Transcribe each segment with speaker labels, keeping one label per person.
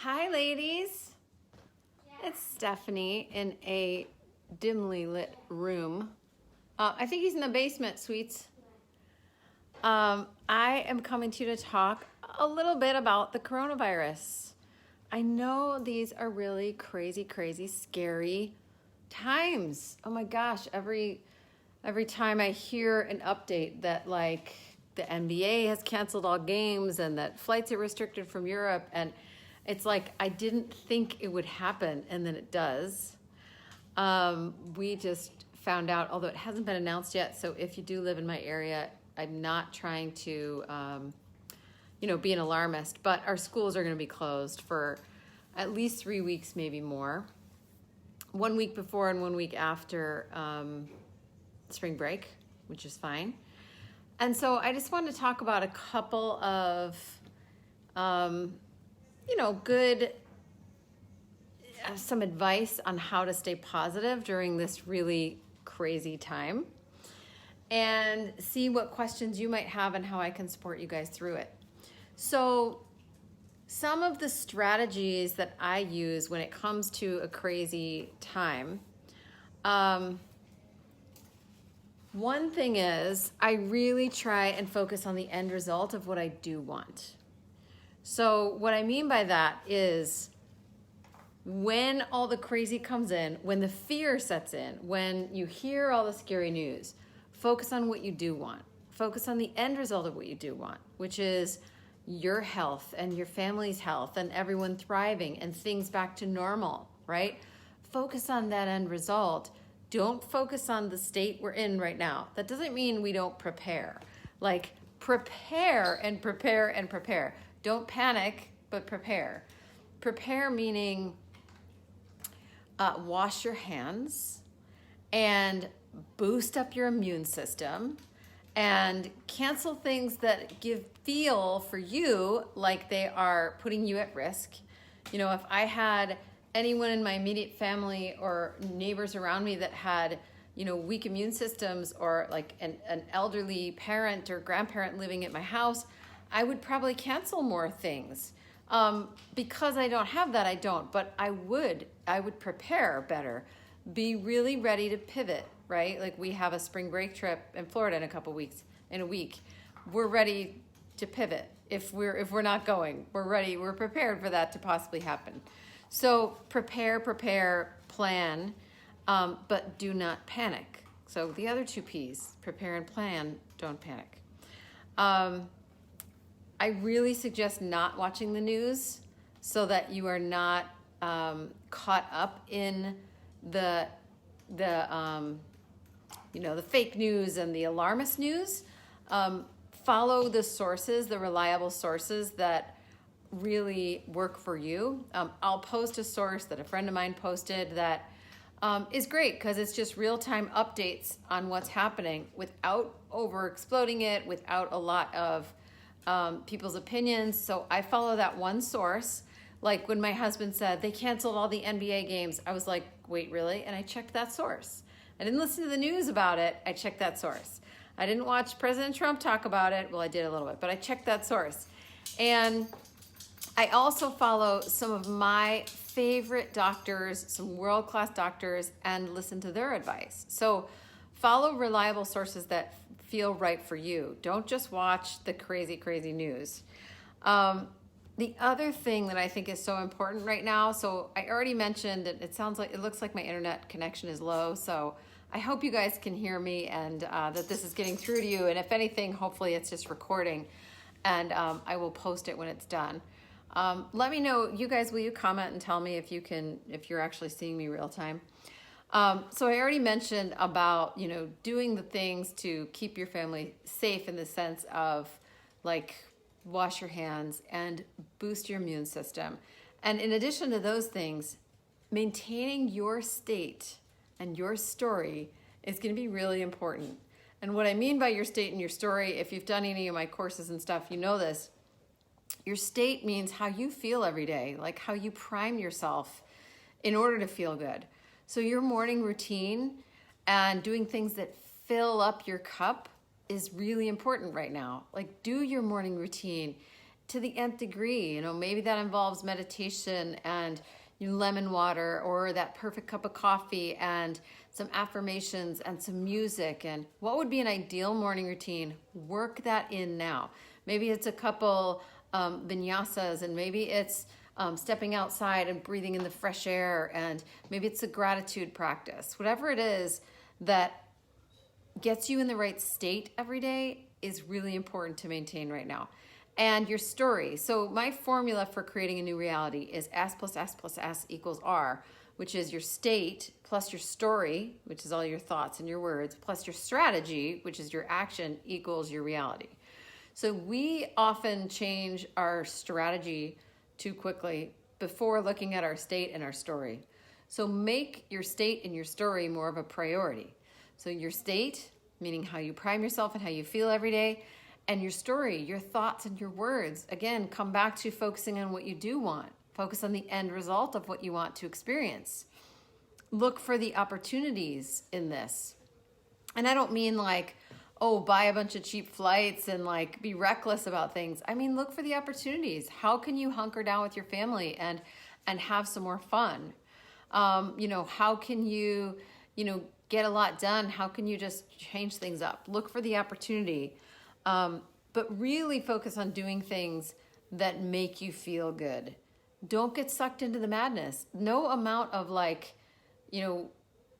Speaker 1: Hi, ladies. It's Stephanie in a dimly lit room. I think he's in the basement, sweets. I am coming to you to talk a little bit about the coronavirus. I know these are really crazy, crazy, scary times. Oh my gosh, every time I hear an update that like the NBA has canceled all games and that flights are restricted from Europe, and it's like I didn't think it would happen, and then it does. We just found out, although it hasn't been announced yet, so if you do live in my area, I'm not trying to be an alarmist, but our schools are going to be closed for at least 3 weeks, maybe more. 1 week before and 1 week after spring break, which is fine. And so I just wanted to talk about a couple of, good, some advice on how to stay positive during this really crazy time, and see what questions you might have and how I can support you guys through it. So some of the strategies that I use when it comes to a crazy time, one thing is I really try and focus on the end result of what I do want. So what I mean by that is when all the crazy comes in, when the fear sets in, when you hear all the scary news, focus on what you do want. Focus on the end result of what you do want, which is your health and your family's health and everyone thriving and things back to normal, right? Focus on that end result. Don't focus on the state we're in right now. That doesn't mean we don't prepare. Like, prepare and prepare and prepare. Don't panic, but prepare. Prepare meaning wash your hands and boost up your immune system and cancel things that feel for you like they are putting you at risk. You know, if I had anyone in my immediate family or neighbors around me that had, weak immune systems, or like an elderly parent or grandparent living at my house, I would probably cancel more things. Because I don't have that, I don't, but I would prepare better, be really ready to pivot, right? Like we have a spring break trip in Florida in a week. We're ready to pivot. If we're not going, we're ready, we're prepared for that to possibly happen. So prepare, plan, but do not panic. So the other two P's, prepare and plan, don't panic. I really suggest not watching the news so that you are not caught up in the fake news and the alarmist news. Follow the sources, the reliable sources that really work for you. I'll post a source that a friend of mine posted that is great because it's just real-time updates on what's happening without over-exploding it, without a lot of people's opinions. So I follow that one source. Like when my husband said they canceled all the NBA games, I was like, wait, really? And I checked that source. I didn't listen to the news about it. I checked that source. I didn't watch President Trump talk about it. Well, I did a little bit, but I checked that source. And I also follow some of my favorite doctors, some world-class doctors, and listen to their advice. So follow reliable sources that feel right for you. Don't just watch the crazy, crazy news. The other thing that I think is so important right now, so I already mentioned, it looks like my internet connection is low, so I hope you guys can hear me and that this is getting through to you. And if anything, hopefully it's just recording, and I will post it when it's done. Let me know, you guys, will you comment and tell me if you're actually seeing me real time? So I already mentioned about, doing the things to keep your family safe in the sense of like wash your hands and boost your immune system. And in addition to those things, maintaining your state and your story is going to be really important. And what I mean by your state and your story, if you've done any of my courses and stuff, you know this. Your state means how you feel every day, like how you prime yourself in order to feel good. So your morning routine and doing things that fill up your cup is really important right now. Like do your morning routine to the nth degree. You know, maybe that involves meditation and lemon water, or that perfect cup of coffee and some affirmations and some music. And what would be an ideal morning routine? Work that in now. Maybe it's a couple vinyasas, and maybe it's stepping outside and breathing in the fresh air, and maybe it's a gratitude practice. Whatever it is that gets you in the right state every day is really important to maintain right now. And your story. So my formula for creating a new reality is S plus S plus S equals R, which is your state plus your story, which is all your thoughts and your words, plus your strategy, which is your action, equals your reality. So we often change our strategy too quickly before looking at our state and our story. So make your state and your story more of a priority. So your state, meaning how you prime yourself and how you feel every day, and your story, your thoughts and your words. Again, come back to focusing on what you do want. Focus on the end result of what you want to experience. Look for the opportunities in this. And I don't mean like, oh, buy a bunch of cheap flights and like be reckless about things. I mean, look for the opportunities. How can you hunker down with your family and have some more fun? How can you, get a lot done? How can you just change things up? Look for the opportunity. But really focus on doing things that make you feel good. Don't get sucked into the madness. No amount of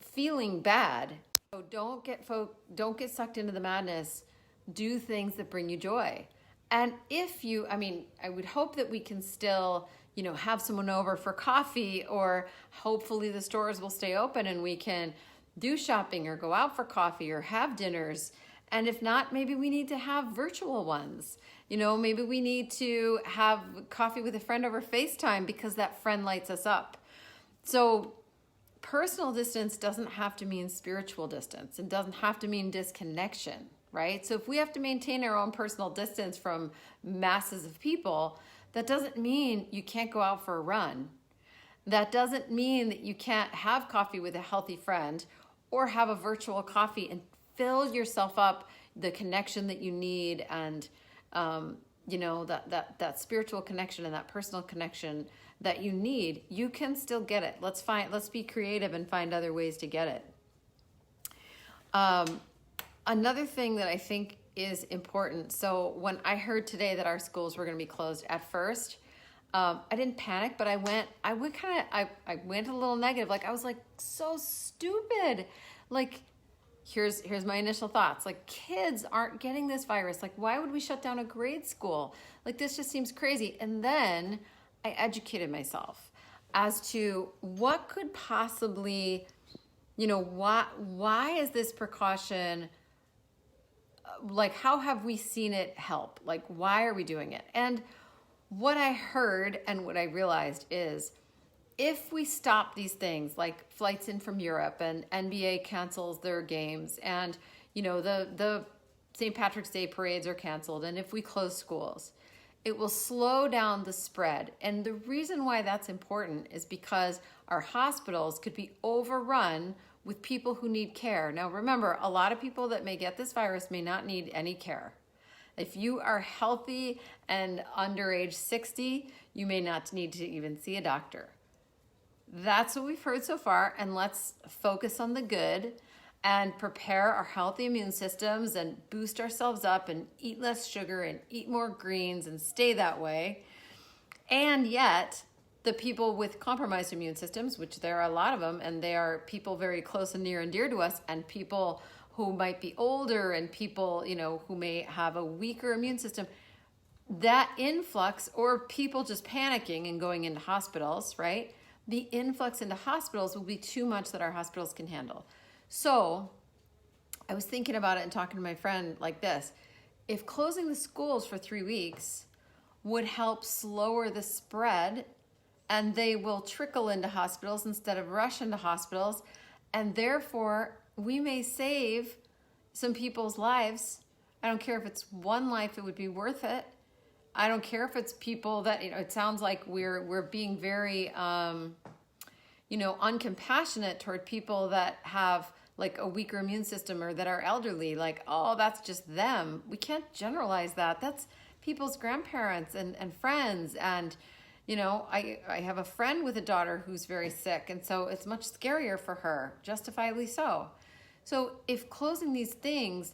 Speaker 1: feeling bad. So don't get sucked into the madness. Do things that bring you joy. And I would hope that we can still, have someone over for coffee, or hopefully the stores will stay open and we can do shopping or go out for coffee or have dinners. And if not, maybe we need to have virtual ones. Maybe we need to have coffee with a friend over FaceTime because that friend lights us up. So personal distance doesn't have to mean spiritual distance. It doesn't have to mean disconnection, right? So if we have to maintain our own personal distance from masses of people, that doesn't mean you can't go out for a run. That doesn't mean that you can't have coffee with a healthy friend or have a virtual coffee and fill yourself up the connection that you need, and that spiritual connection and that personal connection that you need. You can still get it. Let's be creative and find other ways to get it. Another thing that I think is important. So when I heard today that our schools were going to be closed, at first, I didn't panic, but I went a little negative. Like I was like, so stupid. Like, Here's my initial thoughts. Like, kids aren't getting this virus. Like, why would we shut down a grade school? Like, this just seems crazy. And then I educated myself as to what could possibly, why is this precaution, like, how have we seen it help? Like, why are we doing it? And what I heard and what I realized is, if we stop these things like flights in from Europe, and NBA cancels their games, and the St. Patrick's Day parades are canceled, and if we close schools, it will slow down the spread. And the reason why that's important is because our hospitals could be overrun with people who need care. Now remember, a lot of people that may get this virus may not need any care. If you are healthy and under age 60, you may not need to even see a doctor. That's what we've heard so far, and let's focus on the good and prepare our healthy immune systems and boost ourselves up and eat less sugar and eat more greens and stay that way. And yet, the people with compromised immune systems, which there are a lot of them, and they are people very close and near and dear to us, and people who might be older, and people, who may have a weaker immune system, that influx, or people just panicking and going into hospitals, right? The influx into hospitals will be too much that our hospitals can handle. So I was thinking about it and talking to my friend like this. If closing the schools for 3 weeks would help slower the spread, and they will trickle into hospitals instead of rush into hospitals, and therefore we may save some people's lives. I don't care if it's one life, it would be worth it. I don't care if it's people that, it sounds like we're being very, uncompassionate toward people that have like a weaker immune system or that are elderly. Like, oh, that's just them. We can't generalize that. people's grandparents and friends. And, you know, I have a friend with a daughter who's very sick, and so it's much scarier for her, justifiably so. So if closing these things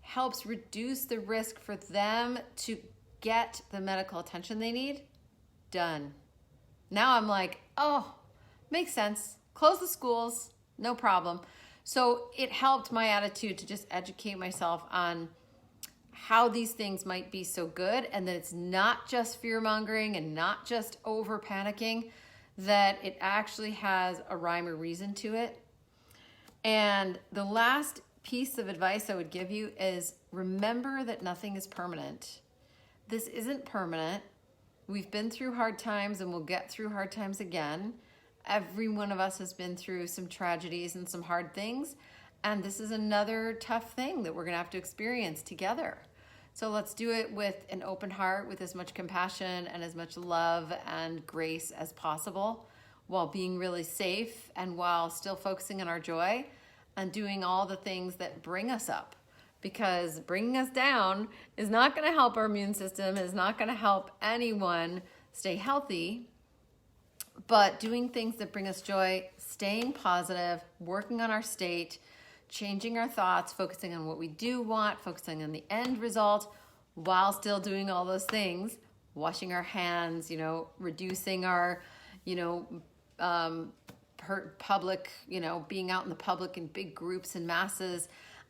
Speaker 1: helps reduce the risk for them to get the medical attention they need, done. Now I'm like, oh, makes sense. Close the schools, no problem. So it helped my attitude to just educate myself on how these things might be so good, and that it's not just fear-mongering and not just over panicking, that it actually has a rhyme or reason to it. And the last piece of advice I would give you is remember that nothing is permanent. This isn't permanent. We've been through hard times and we'll get through hard times again. Every one of us has been through some tragedies and some hard things. And this is another tough thing that we're gonna have to experience together. So let's do it with an open heart, with as much compassion and as much love and grace as possible, while being really safe and while still focusing on our joy and doing all the things that bring us up. Because bringing us down is not gonna help our immune system, is not gonna help anyone stay healthy. But doing things that bring us joy, staying positive, working on our state, changing our thoughts, focusing on what we do want, focusing on the end result, while still doing all those things, washing our hands, you know, reducing our, you know, public, you know, being out in the public in big groups and masses.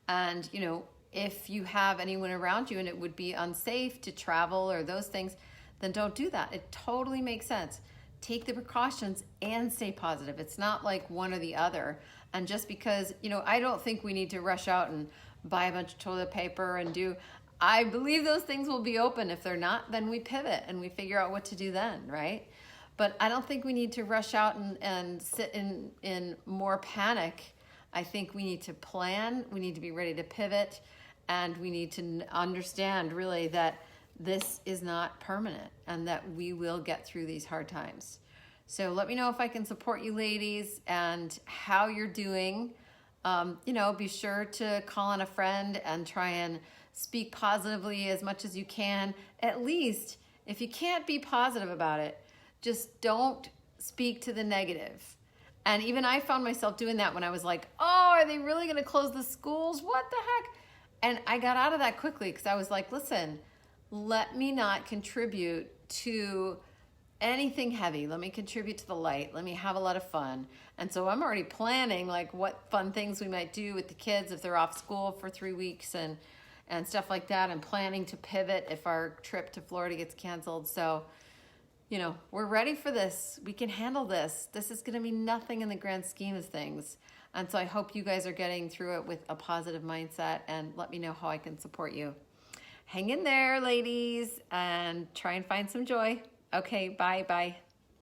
Speaker 1: And, you know, if you have anyone around you and it would be unsafe to travel or those things, then don't do that. It totally makes sense. Take the precautions and stay positive. It's not like one or the other. And just because, you know, I don't think we need to rush out and buy a bunch of toilet paper and do, I believe those things will be open. If they're not, then we pivot and we figure out what to do then, right? But I don't think we need to rush out and sit in more panic. I think we need to plan, we need to be ready to pivot, and we need to understand really that this is not permanent and that we will get through these hard times. So let me know if I can support you ladies and how you're doing. You know, be sure to call on a friend and try and speak positively as much as you can. At least if you can't be positive about it, just don't speak to the negative. And even I found myself doing that when I was like, oh, are they really gonna close the schools? What the heck? And I got out of that quickly because I was like, listen, let me not contribute to anything heavy. Let me contribute to the light. Let me have a lot of fun. And so I'm already planning like what fun things we might do with the kids if they're off school for 3 weeks and stuff like that. I'm planning to pivot if our trip to Florida gets canceled. So, you know, we're ready for this. We can handle this. This is going to be nothing in the grand scheme of things. And so I hope you guys are getting through it with a positive mindset, and let me know how I can support you. Hang in there, ladies, and try and find some joy. Okay, bye.